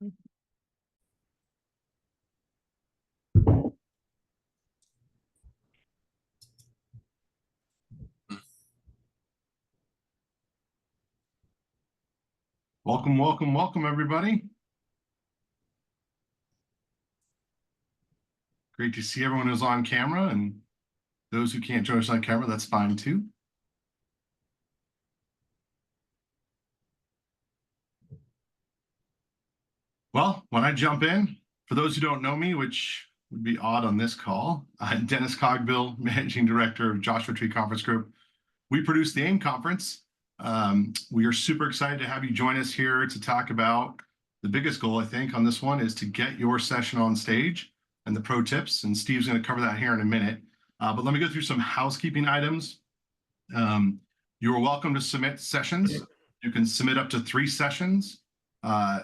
Welcome, welcome, welcome, everybody. Great to see everyone who's on camera, and those who can't join us on camera, that's fine too. Well, when I jump in, for those who don't know me, which would be odd on this call, I'm Dennis Cogbill, Managing Director of Joshua Tree Conference Group. We produce the AIM conference. We are super excited to have you join us here to talk about the biggest goal, I think, on this one is to get your session on stage and the pro tips. And Steve's going to cover that here in a minute. But let me go through some housekeeping items. You are welcome to submit sessions. You can submit up to 3 sessions.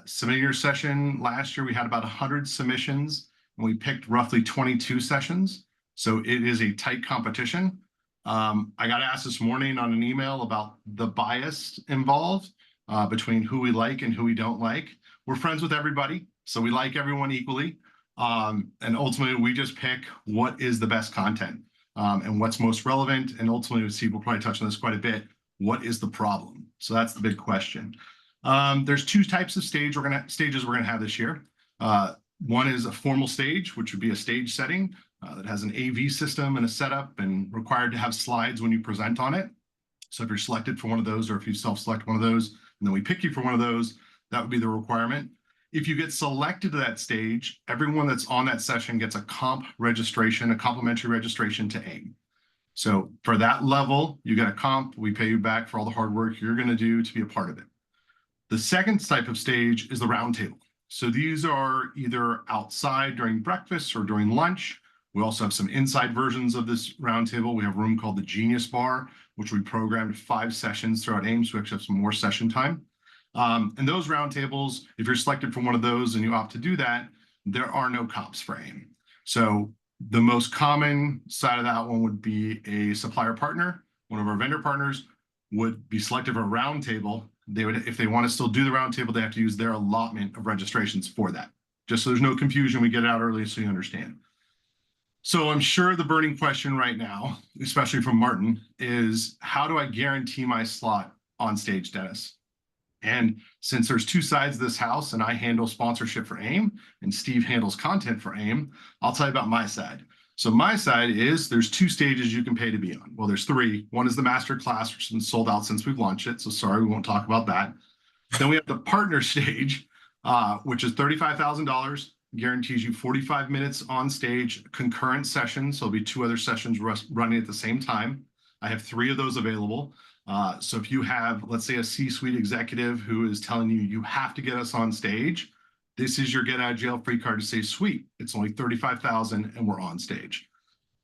Submitting your session last year, we had about 100 submissions, and we picked roughly 22 sessions. So it is a tight competition. I got asked this morning on an email about the bias involved between who we like and who we don't like. We're friends with everybody, so we like everyone equally. And ultimately, we just pick what is the best content and what's most relevant. And ultimately, Steve will probably touch on this quite a bit. What is the problem? So that's the big question. There's 2 types of stages we're gonna have this year. One is a formal stage, which would be a stage setting that has an AV system and a setup and required to have slides when you present on it. So if you're selected for one of those, or if you self-select one of those, and then we pick you for one of those, that would be the requirement. If you get selected to that stage, everyone that's on that session gets a comp registration, a complimentary registration to AIM. So for that level, you get a comp, we pay you back for all the hard work you're gonna do to be a part of it. The second type of stage is the roundtable. So these are either outside during breakfast or during lunch. We also have some inside versions of this roundtable. We have a room called the Genius Bar, which we programmed 5 sessions throughout AIM, so we actually have some more session time. And those roundtables, if you're selected for one of those and you opt to do that, there are no comps for AIM. So the most common side of that one would be a supplier partner. One of our vendor partners would be selected for a roundtable. They would, if they want to still do the roundtable, they have to use their allotment of registrations for that. Just so there's no confusion, we get it out early so you understand. So I'm sure the burning question right now, especially from Martin, is how do I guarantee my slot on stage, Dennis? And since there's 2 sides of this house and I handle sponsorship for AIM and Steve handles content for AIM, I'll tell you about my side. So my side is there's 2 stages you can pay to be on. Well, there's 3. One is the master class, which has been sold out since we've launched it. So sorry, we won't talk about that. Then we have the partner stage, which is $35,000, guarantees you 45 minutes on stage, concurrent sessions. So there'll be 2 other sessions running at the same time. I have 3 of those available. So if you have, let's say, a C-suite executive who is telling you, you have to get us on stage, this is your get out of jail free card to say, sweet, it's only $35,000 and we're on stage.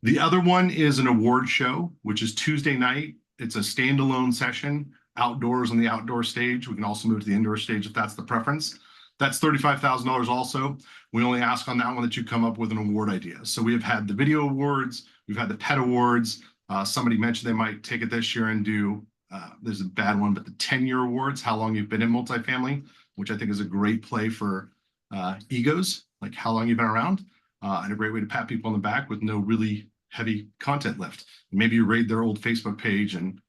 The other one is an award show, which is Tuesday night. It's a standalone session outdoors on the outdoor stage. We can also move to the indoor stage if that's the preference. That's $35,000 also. We only ask on that one that you come up with an award idea. So we have had the video awards, we've had the pet awards. Somebody mentioned they might take it this year and do, there's a bad one, but the 10-year awards, how long you've been in multifamily, which I think is a great play for egos, like how long you've been around, and a great way to pat people on the back with no really heavy content lift. Maybe you raid their old Facebook page and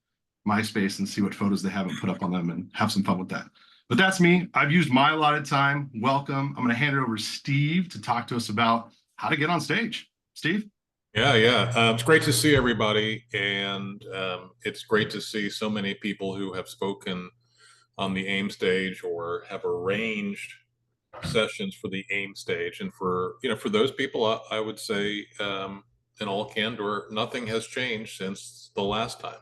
MySpace and see what photos they haven't put up on them and have some fun with that. But that's me. I've used my allotted time. Welcome. I'm going to hand it over to Steve to talk to us about how to get on stage. Steve? Yeah. It's great to see everybody. And it's great to see so many people who have spoken on the AIM stage or have arranged sessions for the AIM stage. And for those people, I would say, in all candor, nothing has changed since the last time.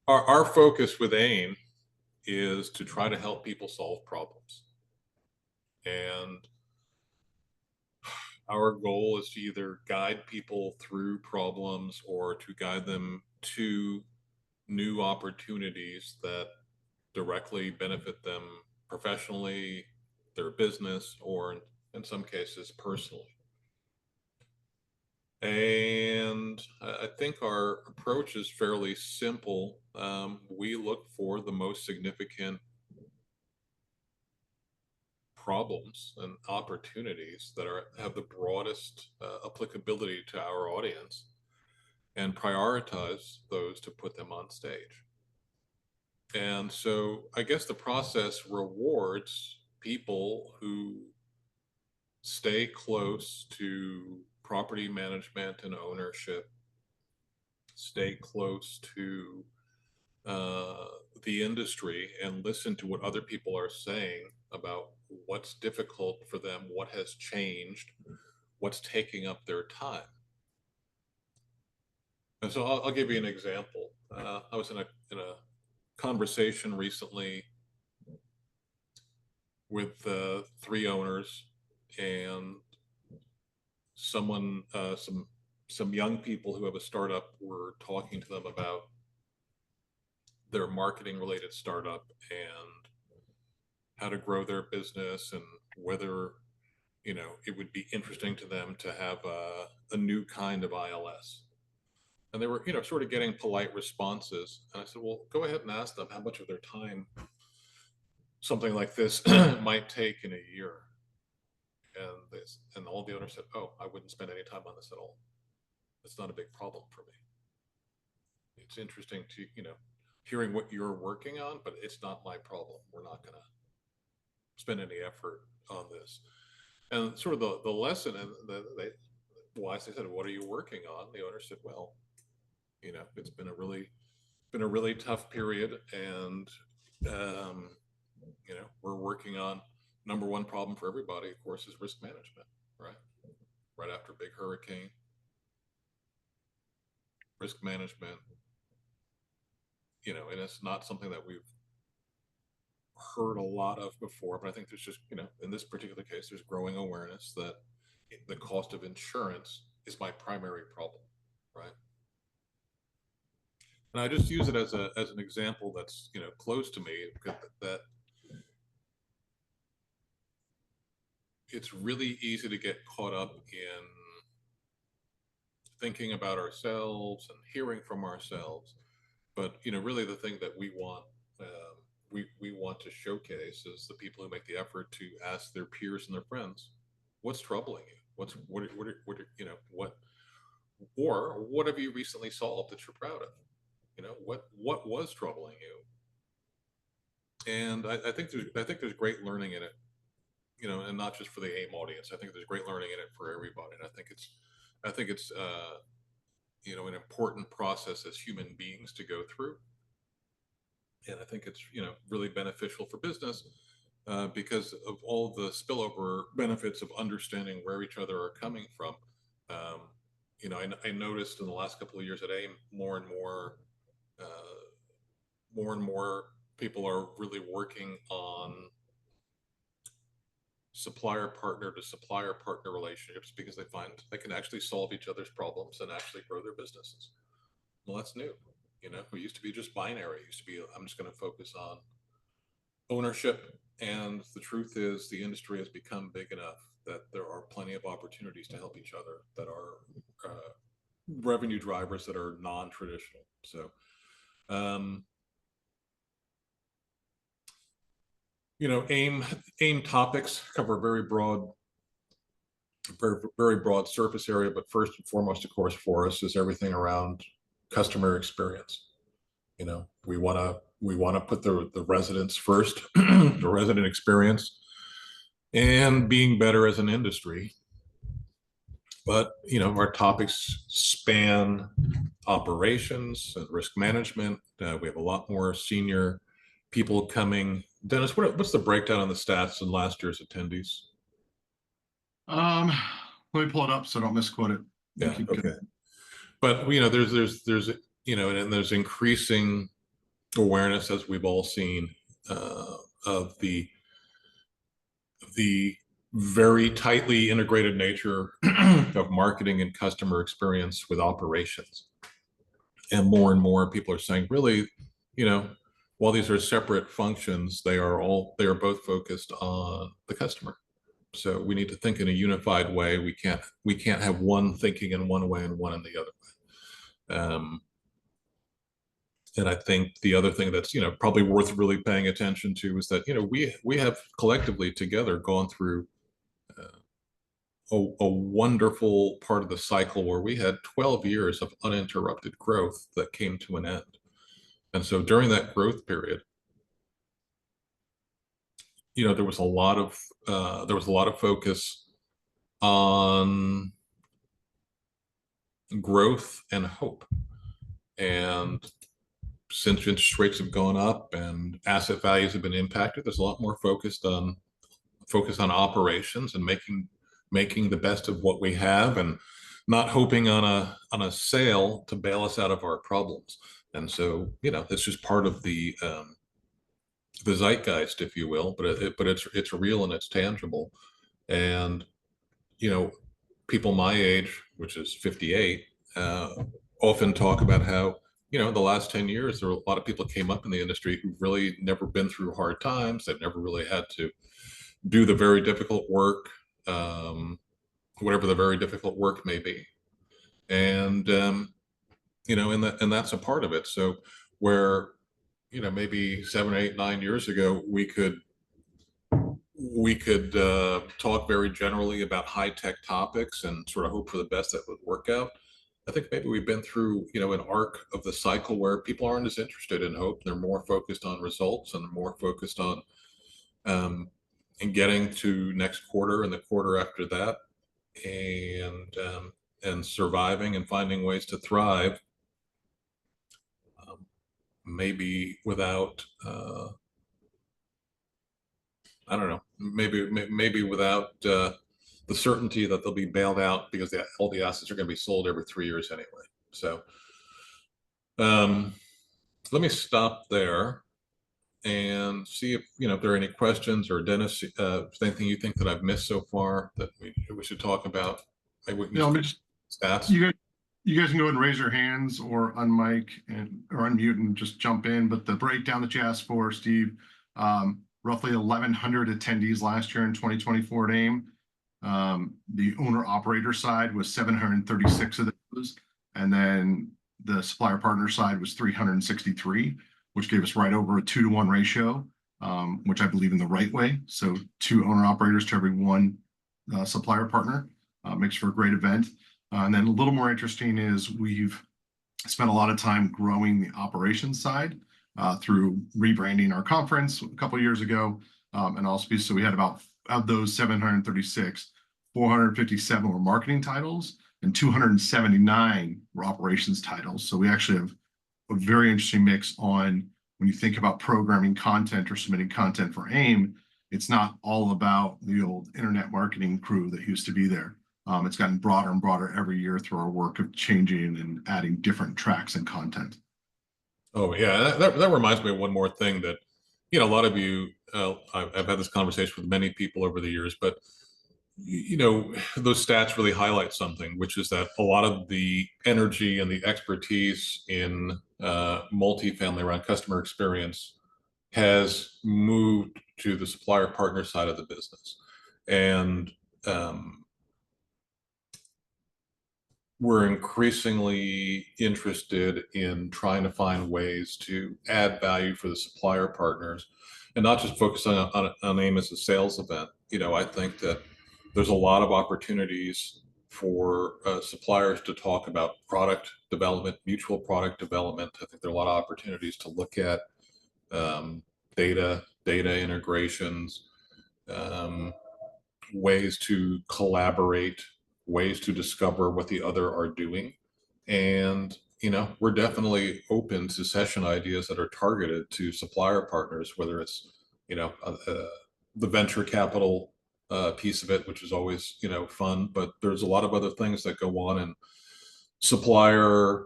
Our focus with AIM is to try to help people solve problems. And our goal is to either guide people through problems or to guide them to new opportunities that directly benefit them professionally, their business, or in some cases personally. And I think our approach is fairly simple. We look for the most significant problems and opportunities that have the broadest applicability to our audience and prioritize those to put them on stage. And so I guess the process rewards people who stay close to property management and ownership, stay close to the industry and listen to what other people are saying about what's difficult for them, what has changed, what's taking up their time. And so I'll give you an example. I was in a conversation recently with 3 owners, and someone, some young people who have a startup were talking to them about their marketing related startup and how to grow their business and whether, you know, it would be interesting to them to have a new kind of ILS. And they were, you know, sort of getting polite responses. And I said, well, go ahead and ask them how much of their time something like this might take in a year. And all the owners said, oh, I wouldn't spend any time on this at all. It's not a big problem for me. It's interesting to, you know, hearing what you're working on, but it's not my problem. We're not going to spend any effort on this. And sort of the lesson, and I said, what are you working on? The owner said, well, you know, it's been a really tough period, and you know, we're working on number one problem for everybody, of course, is risk management, right? Right after a big hurricane, risk management, you know, and it's not something that we've heard a lot of before, but I think there's just, you know, in this particular case, there's growing awareness that the cost of insurance is my primary problem, right? And I just use it as an example that's, you know, close to me, that it's really easy to get caught up in thinking about ourselves and hearing from ourselves. But, you know, really the thing that we want to showcase is the people who make the effort to ask their peers and their friends, what's troubling you? You know, what have you recently solved that you're proud of? You know, what was troubling you? And I think there's great learning in it, you know, and not just for the AIM audience. I think there's great learning in it for everybody. And I think it's you know, an important process as human beings to go through. And I think it's, you know, really beneficial for business because of all the spillover benefits of understanding where each other are coming from. You know, I noticed in the last couple of years at AIM, more and more people are really working on supplier partner to supplier partner relationships because they find they can actually solve each other's problems and actually grow their businesses. Well, that's new. You know, it used to be just binary. It used to be, I'm just going to focus on ownership. And the truth is the industry has become big enough that there are plenty of opportunities to help each other that are revenue drivers that are non-traditional. So, you know, AIM topics cover a very broad surface area, but first and foremost, of course, for us is everything around customer experience. You know, we want to put the residents first, the resident experience, and being better as an industry. But, you know, our topics span operations and risk management. We have a lot more senior people coming. Dennis, what's the breakdown on the stats in last year's attendees? Let me pull it up so I don't misquote it. Yeah. Okay. But, you know, there's, you know, and there's increasing awareness, as we've all seen, of the very tightly integrated nature of marketing and customer experience with operations. And more people are saying, really, you know, while these are separate functions, they are both focused on the customer. So we need to think in a unified way. We can't have one thinking in one way and one in the other way. And I think the other thing that's, probably worth really paying attention to is that, we have collectively together gone through a wonderful part of the cycle where we had 12 years of uninterrupted growth that came to an end. And so during that growth period, there was a lot of focus on growth and hope. And since interest rates have gone up and asset values have been impacted, there's a lot more focus on operations and making the best of what we have, and not hoping on a sale to bail us out of our problems. And so, it's just part of the zeitgeist, if you will, but it's real and it's tangible. And people my age, which is 58, often talk about how, the last 10 years, there were a lot of people came up in the industry who've really never been through hard times. They've never really had to do the very difficult work, whatever the very difficult work may be. And, and that's a part of it. So where, maybe 7, 8, 9 years ago, we could talk very generally about high-tech topics and sort of hope for the best that would work out. I think maybe we've been through, an arc of the cycle where people aren't as interested in hope. They're more focused on results, and they're more focused on and getting to next quarter and the quarter after that, and surviving and finding ways to thrive, maybe without I don't know, maybe without the certainty that they'll be bailed out, because all the assets are going to be sold every 3 years anyway. So let me stop there and see if if there are any questions, or Dennis, if there's anything you think that I've missed so far that we should talk about. Maybe we can stats. You guys can go ahead and raise your hands or unmic or unmute and just jump in. But the breakdown that you asked for, Steve, roughly 1,100 attendees last year in 2024 at AIM. The owner operator side was 736 of those, and then the supplier partner side was 363, which gave us right over a 2-to-1 ratio, which I believe in the right way. So 2 owner operators to every 1 supplier partner makes for a great event. And then a little more interesting is we've spent a lot of time growing the operations side through rebranding our conference a couple of years ago, and also so we had about, of those 736, 457 were marketing titles and 279 were operations titles. So we actually have a very interesting mix on when you think about programming content or submitting content for AIM. It's not all about the old internet marketing crew that used to be there. It's gotten broader and broader every year through our work of changing and adding different tracks and content. Oh yeah, that reminds me of one more thing that, a lot of you, I've had this conversation with many people over the years, but those stats really highlight something, which is that a lot of the energy and the expertise in multifamily around customer experience has moved to the supplier partner side of the business. And we're increasingly interested in trying to find ways to add value for the supplier partners, and not just focus on AIM as a sales event. I think that there's a lot of opportunities for suppliers to talk about product development, mutual product development. I think there are a lot of opportunities to look at data integrations, ways to collaborate, ways to discover what the other are doing. And, we're definitely open to session ideas that are targeted to supplier partners, whether it's, the venture capital piece of it, which is always, fun, but there's a lot of other things that go on in supplier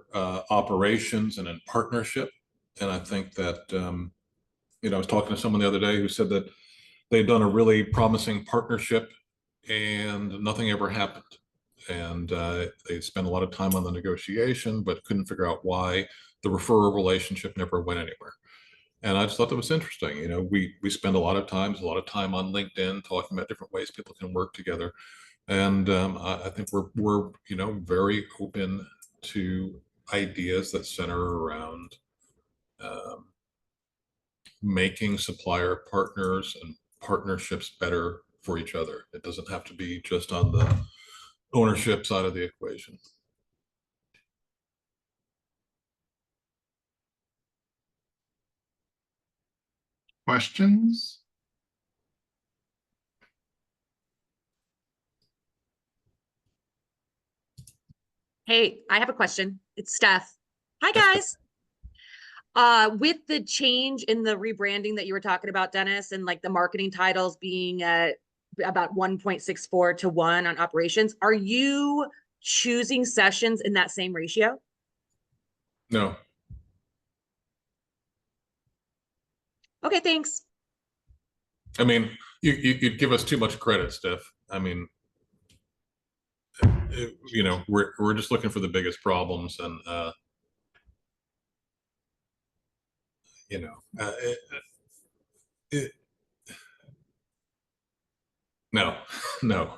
operations and in partnership. And I think that, I was talking to someone the other day who said that they'd done a really promising partnership and nothing ever happened. And they spent a lot of time on the negotiation, but couldn't figure out why the referral relationship never went anywhere. And I just thought that was interesting. We spend a lot of time on LinkedIn talking about different ways people can work together. And I think we're very open to ideas that center around making supplier partners and partnerships better for each other. It doesn't have to be just on the ownership side of the equation. Questions? Hey, I have a question. It's Steph. Hi, Yes, guys. With the change in the rebranding that you were talking about, Dennis, and like the marketing titles being at about 1.64 to 1 on operations, are you choosing sessions in that same ratio? No. Okay, thanks. I mean, you'd give us too much credit, Steph. I mean, you know, we're just looking for the biggest problems, and you know, it, no, no.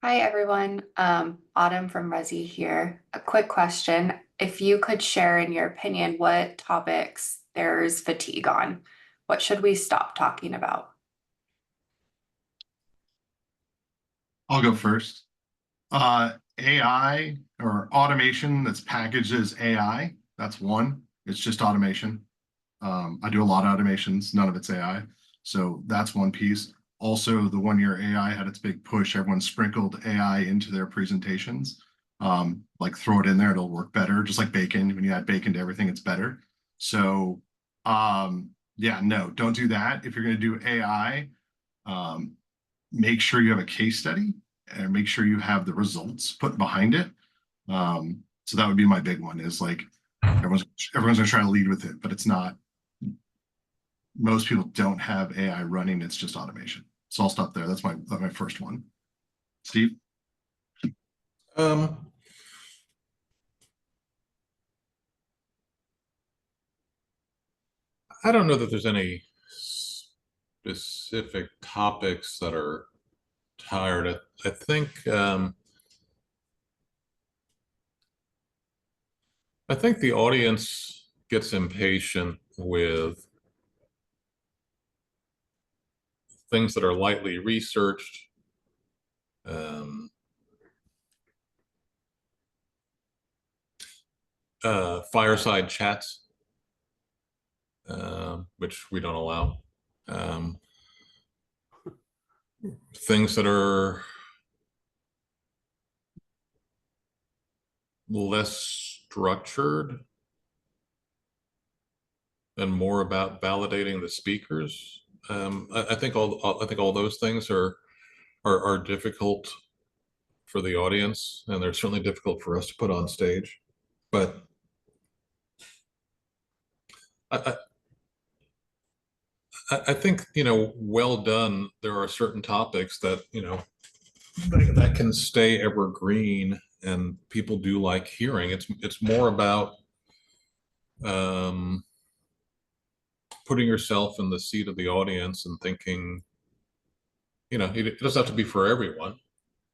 Hi, everyone. Autumn from Resi here. A quick question. If you could share, in your opinion, what topics there's fatigue on? What should we stop talking about? I'll go first. AI or automation that's packaged as AI. That's one. It's just automation. I do a lot of automations. None of it's AI. So that's one piece. Also, the 1 year AI had its big push. Everyone sprinkled AI into their presentations. Like throw it in there, it'll work better. Just like bacon. When you add bacon to everything, it's better. So yeah, no, don't do that. If you're going to do AI, make sure you have a case study and make sure you have the results put behind it. So that would be my big one, is like everyone's gonna try to lead with it, but it's not. Most people don't have AI running, it's just automation. So I'll stop there. That's my first one. Steve? Um, I don't know that there's any specific topics that are tired. I think the audience gets impatient with things that are lightly researched. Fireside chats, which we don't allow. Things that are less structured and more about validating the speakers. I think all those things are difficult for the audience, and they're certainly difficult for us to put on stage. But I think, you know, well done. There are certain topics that, you know, that can stay evergreen, and people do like hearing. It's more about putting yourself in the seat of the audience and thinking, you know, it doesn't have to be for everyone,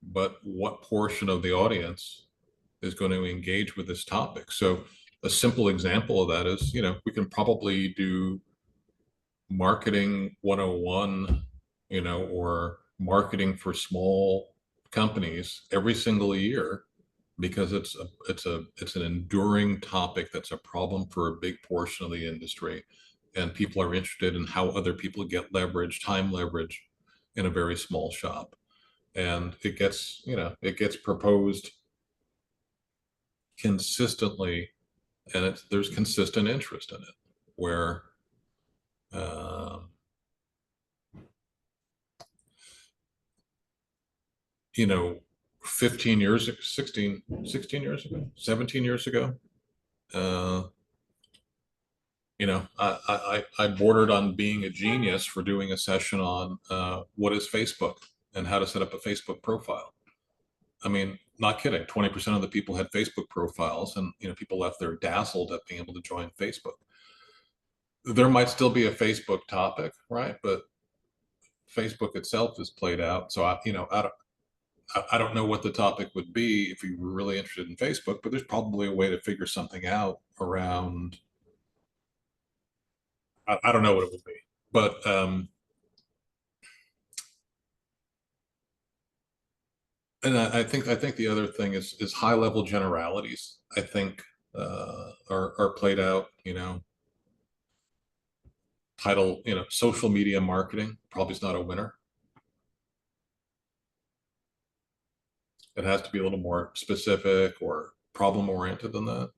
but what portion of the audience is going to engage with this topic? So a simple example of that is, you know, we can probably do marketing 101, you know, or marketing for small companies every single year, because it's an enduring topic that's a problem for a big portion of the industry, and people are interested in how other people get leverage, time leverage, in a very small shop. And it gets, you know, it gets proposed consistently, and there's consistent interest in it, where you know, 15 years, 16 years ago, 17 years ago, you know, I bordered on being a genius for doing a session on what is Facebook and how to set up a Facebook profile. I mean, not kidding. 20% of the people had Facebook profiles, and, you know, people left there dazzled at being able to join Facebook. There might still be a Facebook topic, right? But Facebook itself is played out. So, you know, I don't know what the topic would be if you were really interested in Facebook, but there's probably a way to figure something out around. I don't know what it would be, but and I think the other thing is high level generalities. I think are played out. Title, social media marketing probably is not a winner. It has to be a little more specific or problem oriented than that.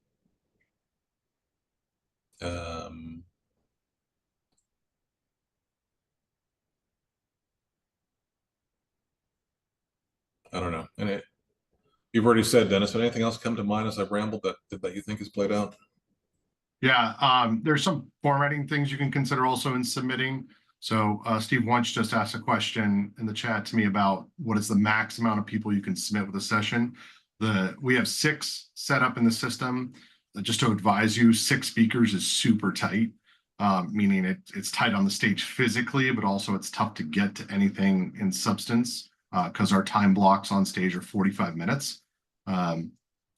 I don't know. And you've already said, Dennis, anything else come to mind as I've rambled that you think is played out? Yeah, there's some formatting things you can consider also in submitting. So Steve Wunsch just asked a question in the chat to me about what is the max amount of people you can submit with a session. We have 6 set up in the system. Just to advise you, 6 speakers is super tight, meaning it's tight on the stage physically, but also it's tough to get to anything in substance because our time blocks on stage are 45 minutes,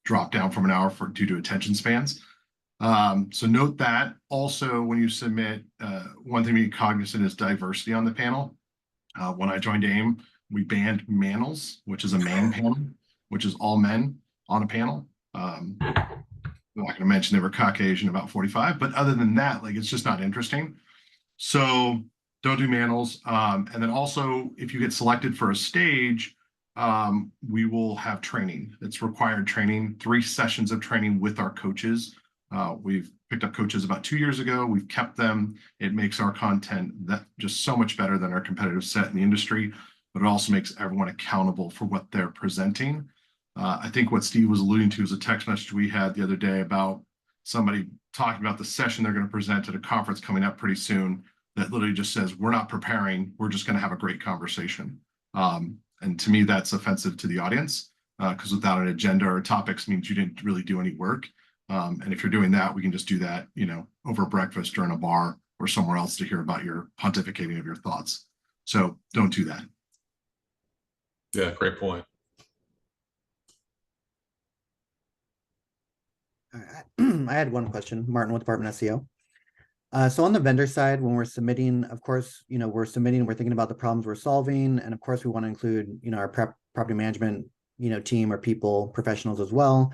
drop down from an hour due to attention spans. So note that. Also, when you submit, one thing to be cognizant is diversity on the panel. When I joined AIM, we banned manels, which is a man panel, which is all men on a panel. I'm not going to mention they were Caucasian, about 45, but other than that, like, it's just not interesting. So don't do manels. And then also, if you get selected for a stage, we will have training. It's required training, 3 sessions of training with our coaches. We've picked up coaches about 2 years ago. We've kept them. It makes our content just so much better than our competitive set in the industry, but it also makes everyone accountable for what they're presenting. I think what Steve was alluding to is a text message we had the other day about somebody talking about the session they're going to present at a conference coming up pretty soon that literally just says, we're not preparing, we're just going to have a great conversation. And to me, that's offensive to the audience because without an agenda or topics means you didn't really do any work. And if you're doing that, we can just do that, over breakfast or in a bar or somewhere else to hear about your pontificating of your thoughts. So don't do that. Yeah, great point. I had one question, Martin with Department SEO. So on the vendor side, when we're submitting, of course, we're thinking about the problems we're solving. And of course, we want to include, our property management, team or people, professionals as well.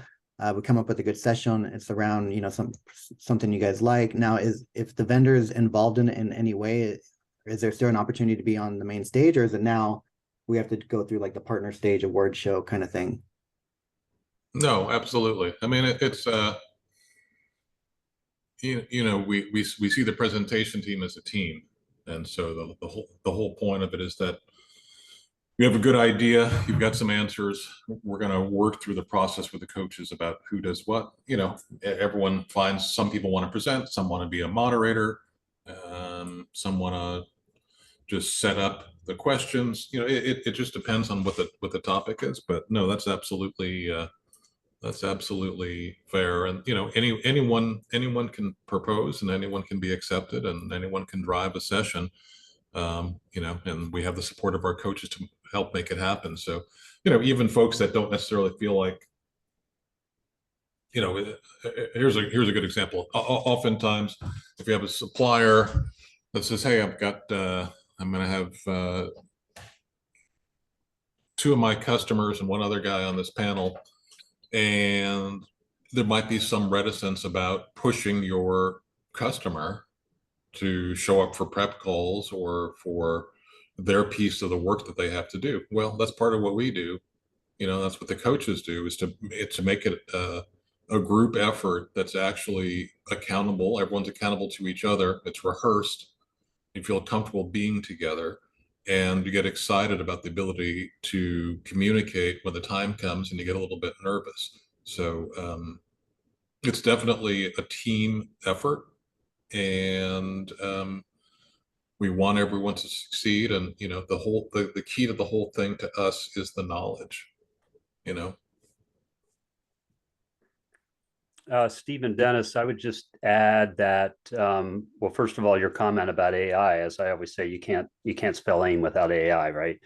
We come up with a good session. It's around, something you guys like. Now, if the vendor is involved in it in any way, is there still an opportunity to be on the main stage, or is it now we have to go through like the partner stage award show kind of thing? No, absolutely. I mean, it's we see the presentation team as a team, and so the whole point of it is that you have a good idea, you've got some answers. We're going to work through the process with the coaches about who does what. Everyone finds, some people want to present, some want to be a moderator, some want to just set up the questions. It just depends on what the topic is. But no, that's absolutely fair. And anyone can propose, and anyone can be accepted, and anyone can drive a session. And we have the support of our coaches to help make it happen. So, even folks that don't necessarily feel like, here's a good example. Oftentimes, if you have a supplier that says, hey, I'm going to have 2 of my customers and 1 other guy on this panel, and there might be some reticence about pushing your customer to show up for prep calls or for their piece of the work that they have to do. Well, that's part of what we do. That's what the coaches do, is to make it a group effort that's actually accountable. Everyone's accountable to each other. It's rehearsed. You feel comfortable being together, and you get excited about the ability to communicate when the time comes, and you get a little bit nervous. So it's definitely a team effort, and we want everyone to succeed. And the key to the whole thing to us is the knowledge. Steve and Dennis, I would just add that, well, first of all, your comment about AI, as I always say, you can't spell AIM without AI, right?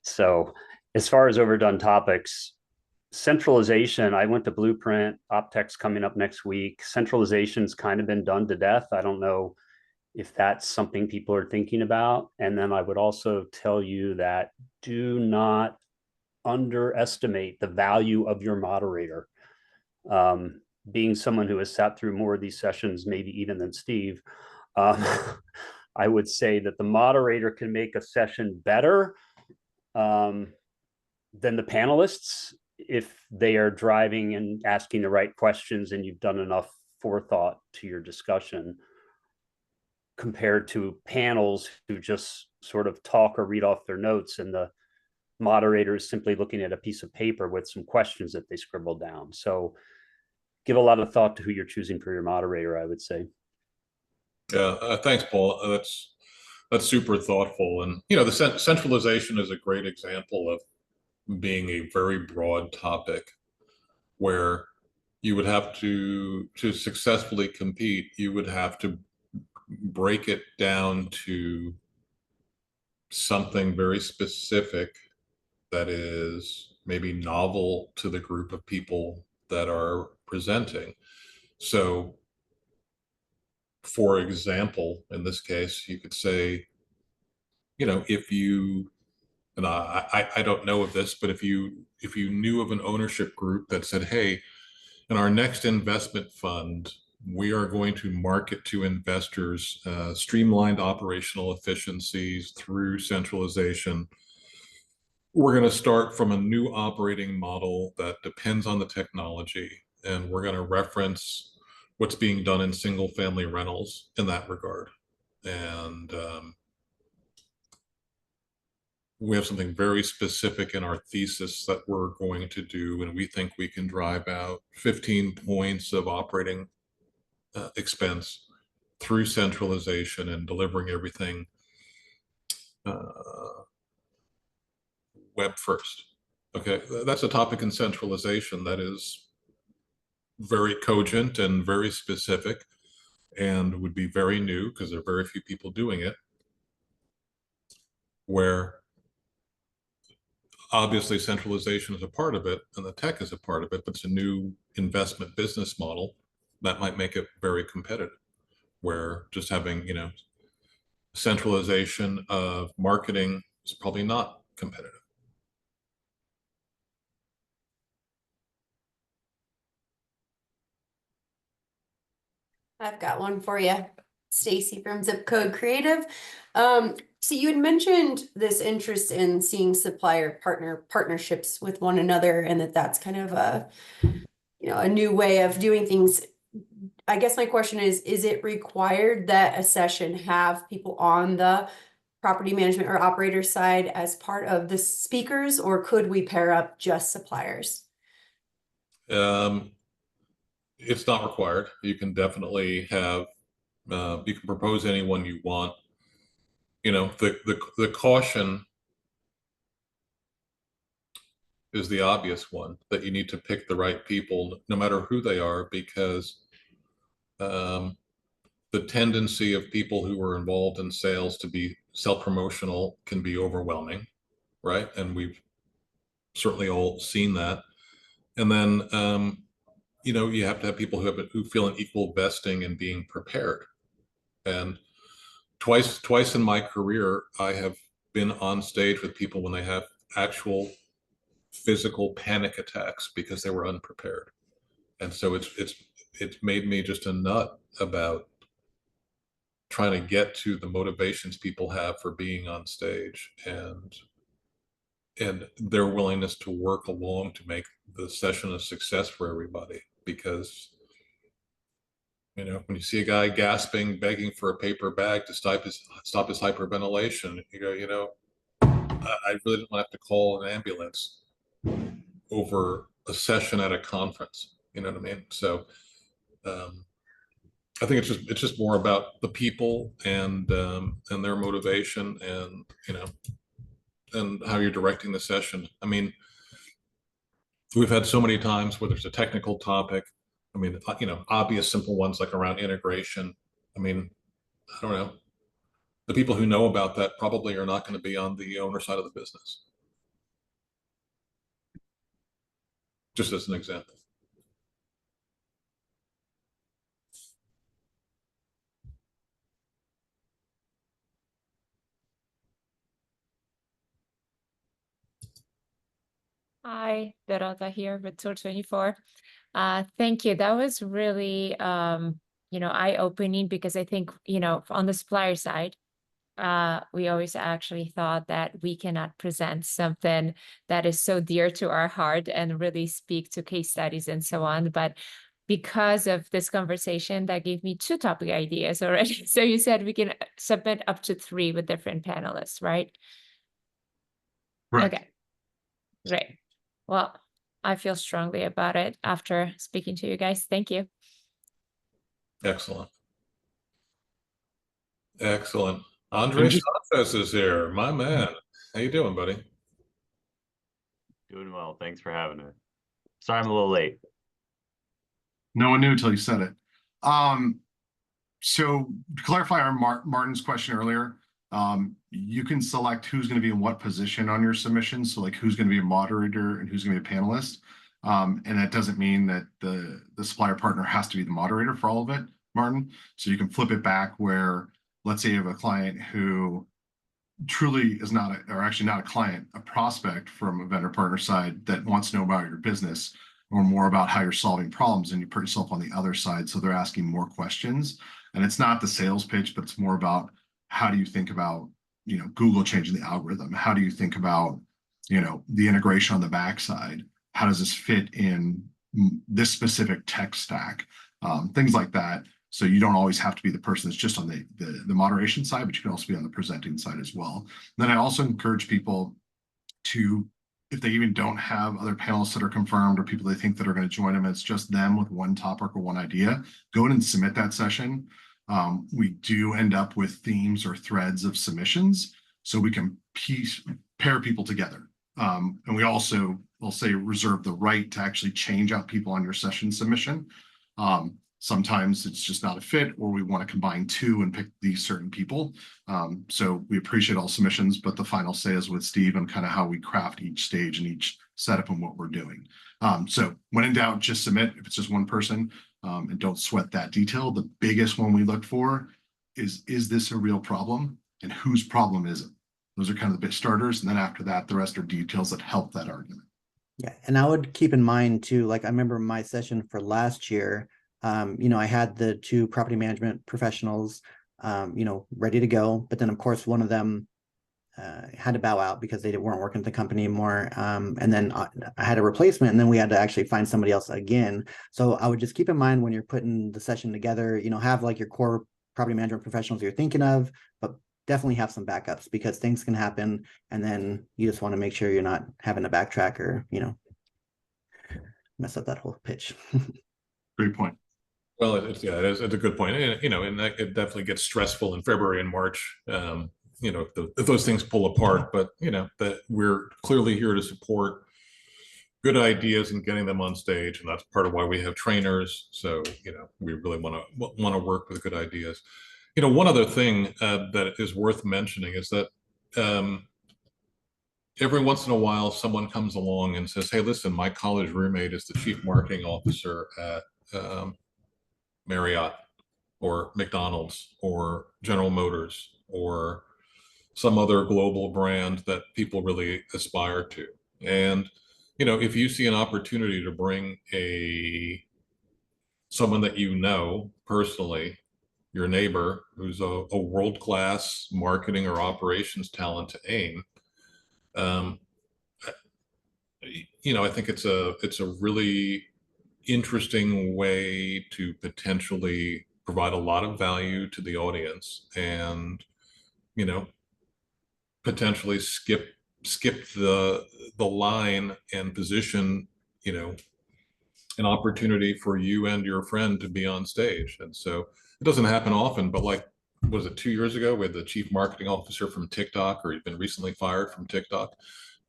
So as far as overdone topics, centralization, I went to Blueprint, Optex coming up next week. Centralization's kind of been done to death. I don't know if that's something people are thinking about. And then I would also tell you that do not underestimate the value of your moderator. Being someone who has sat through more of these sessions, maybe even than Steve, I would say that the moderator can make a session better than the panelists if they are driving and asking the right questions and you've done enough forethought to your discussion, compared to panels who just sort of talk or read off their notes and the moderator is simply looking at a piece of paper with some questions that they scribbled down. So give a lot of thought to who you're choosing for your moderator, I would say. Yeah, thanks, Paul. That's super thoughtful. And, you know, the centralization is a great example of being a very broad topic where you would have to successfully compete, you would have to break it down to something very specific that is maybe novel to the group of people that are presenting. So, for example, in this case, you could say, you know, if you, and I don't know of this, but if you knew of an ownership group that said, hey, in our next investment fund, we are going to market to investors streamlined operational efficiencies through centralization. We're going to start from a new operating model that depends on the technology, and we're going to reference what's being done in single family rentals in that regard. And we have something very specific in our thesis that we're going to do, and we think we can drive out 15 points of operating expense through centralization and delivering everything web first. Okay, that's a topic in centralization that is very cogent and very specific and would be very new because there are very few people doing it, where obviously centralization is a part of it and the tech is a part of it, but it's a new investment business model that might make it very competitive, where just having, you know, centralization of marketing is probably not competitive. I've got one for you. Stacy from Zip Code Creative. So you had mentioned this interest in seeing supplier partnerships with one another, and that's kind of a, you know, a new way of doing things. I guess my question is it required that a session have people on the property management or operator side as part of the speakers, or could we pair up just suppliers? It's not required. You can definitely have, you can propose anyone you want. You know, the caution is the obvious one, that you need to pick the right people, no matter who they are, because the tendency of people who are involved in sales to be self-promotional can be overwhelming, right? And we've certainly all seen that. And then, you know, you have to have people who feel an equal vesting in being prepared. And twice in my career, I have been on stage with people when they have actual physical panic attacks because they were unprepared. And so it's made me just a nut about trying to get to the motivations people have for being on stage and their willingness to work along to make the session a success for everybody. Because, you know, when you see a guy gasping, begging for a paper bag to stop his hyperventilation, you go, you know, I really didn't want to have to call an ambulance over a session at a conference. You know what I mean? So I think it's just more about the people and their motivation and, you know, and how you're directing the session. I mean, we've had so many times where there's a technical topic. I mean, you know, obvious, simple ones like around integration. I mean, I don't know. The people who know about that probably are not going to be on the owner side of the business. just as an example. Hi, Dorota here with Tour24. Thank you. That was really, eye-opening, because I think, on the supplier side, we always actually thought that we cannot present something that is so dear to our heart and really speak to case studies and so on. But because of this conversation, that gave me 2 topic ideas already. So you said we can submit up to 3 with different panelists, right? Correct. Okay, great. Well, I feel strongly about it after speaking to you guys. Thank you. Excellent. Excellent. Andre Sanchez is here, my man. How you doing, buddy? Doing well. Thanks for having me. Sorry I'm a little late. No one knew until you said it. So to clarify our Martin's question earlier, you can select who's going to be in what position on your submission. So like who's going to be a moderator and who's going to be a panelist. And that doesn't mean that the supplier partner has to be the moderator for all of it, Martin. So you can flip it back where, let's say you have a client who truly is not, or actually not a client, a prospect from a vendor partner side that wants to know about your business or more about how you're solving problems, and you put yourself on the other side. So they're asking more questions, and it's not the sales pitch, but it's more about how do you think about, Google changing the algorithm? How do you think about, the integration on the backside? How does this fit in this specific tech stack? Things like that. So you don't always have to be the person that's just on the moderation side, but you can also be on the presenting side as well. And then I also encourage people to, if they even don't have other panelists that are confirmed or people they think that are going to join them, it's just them with one topic or one idea, go in and submit that session. We do end up with themes or threads of submissions, so we can pair people together. And we also, I'll say, reserve the right to actually change out people on your session submission. Sometimes it's just not a fit, or we want to combine 2 and pick these certain people. So we appreciate all submissions, but the final say is with Steve and kind of how we craft each stage and each setup and what we're doing. So when in doubt, just submit if it's just one person, and don't sweat that detail. The biggest one we look for is this a real problem, and whose problem is it? Those are kind of the big starters. And then after that, the rest are details that help that argument. Yeah, and I would keep in mind too, like I remember my session for last year, I had the 2 property management professionals, ready to go. But then of course, one of them had to bow out because they weren't working at the company anymore. And then I had a replacement, and then we had to actually find somebody else again. So I would just keep in mind when you're putting the session together, have like your core property management professionals you're thinking of, but definitely have some backups, because things can happen. And then you just want to make sure you're not having to backtrack or, mess up that whole pitch. Great point. Well, it's a good point. And, and that, it definitely gets stressful in February and March, if those things pull apart, but, that we're clearly here to support good ideas and getting them on stage. And that's part of why we have trainers. So, we really want to work with good ideas. One other thing that is worth mentioning is that every once in a while, someone comes along and says, hey, listen, my college roommate is the chief marketing officer at Marriott or McDonald's or General Motors or some other global brand that people really aspire to. And, if you see an opportunity to bring someone that personally, your neighbor, who's a world-class marketing or operations talent to AIM, I think it's a really interesting way to potentially provide a lot of value to the audience, and potentially skip the line and position an opportunity for you and your friend to be on stage. And so it doesn't happen often, but like, was it 2 years ago, we had the chief marketing officer from TikTok, or he'd been recently fired from TikTok,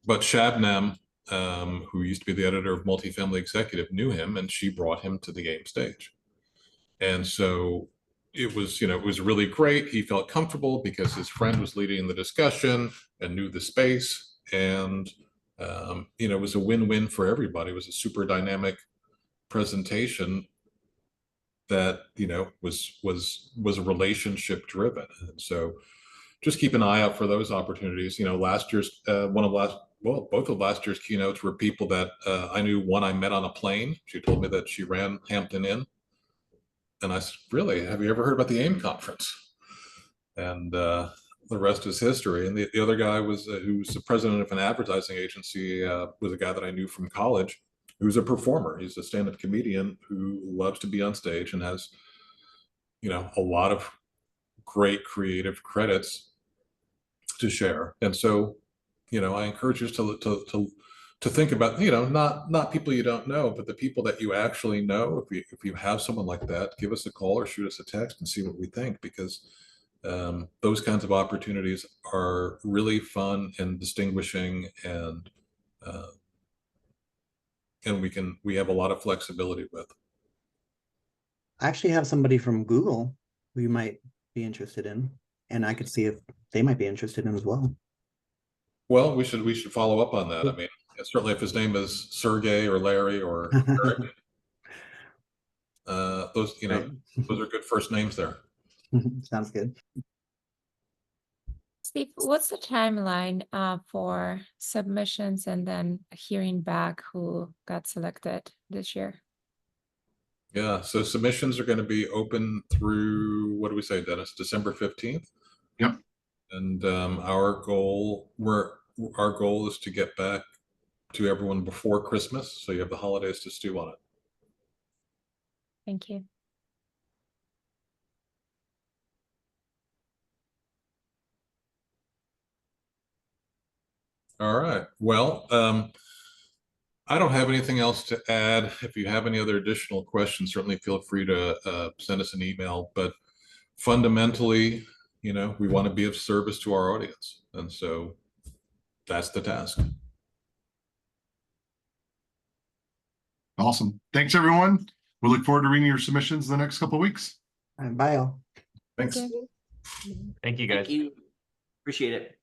but Shabnam, who used to be the editor of Multifamily Executive, knew him, and she brought him to the AIM stage. And so it was, it was really great. He felt comfortable because his friend was leading the discussion and knew the space. And You know, it was a win-win for everybody. It was a super dynamic presentation that, you know, was relationship driven. And so just keep an eye out for those opportunities. You know, last year's both of last year's keynotes were people that I knew. One I met on a plane. She told me that she ran Hampton Inn. And I said, really, have you ever heard about the AIM conference? And the rest is history. And the other guy was who's the president of an advertising agency, was a guy that I knew from college, who's a performer. He's a stand-up comedian who loves to be on stage and has, you know, a lot of great creative credits to share. And so, you know, I encourage you to think about, you know, not people you don't know, but the people that you actually know. If you have someone like that, give us a call or shoot us a text and see what we think, because those kinds of opportunities are really fun and distinguishing, and we have a lot of flexibility with. I actually have somebody from Google who you might be interested in, and I could see if they might be interested in as well. Well, we should follow up on that. I mean, certainly if his name is Sergey or Larry or Eric, those, you know, those are good first names there. Sounds good. Steve, what's the timeline for submissions and then hearing back who got selected this year? Yeah, so submissions are going to be open through, what do we say, Dennis? December 15th? Yep. And our goal is to get back to everyone before Christmas, so you have the holidays to stew on it. Thank you. All right. Well, I don't have anything else to add. If you have any other additional questions, certainly feel free to send us an email. But fundamentally, you know, we want to be of service to our audience. And so that's the task. Awesome. Thanks, everyone. We look forward to reading your submissions in the next couple of weeks. All right, bye all. Thanks. Okay. Thank you, guys. Thank you. Appreciate it.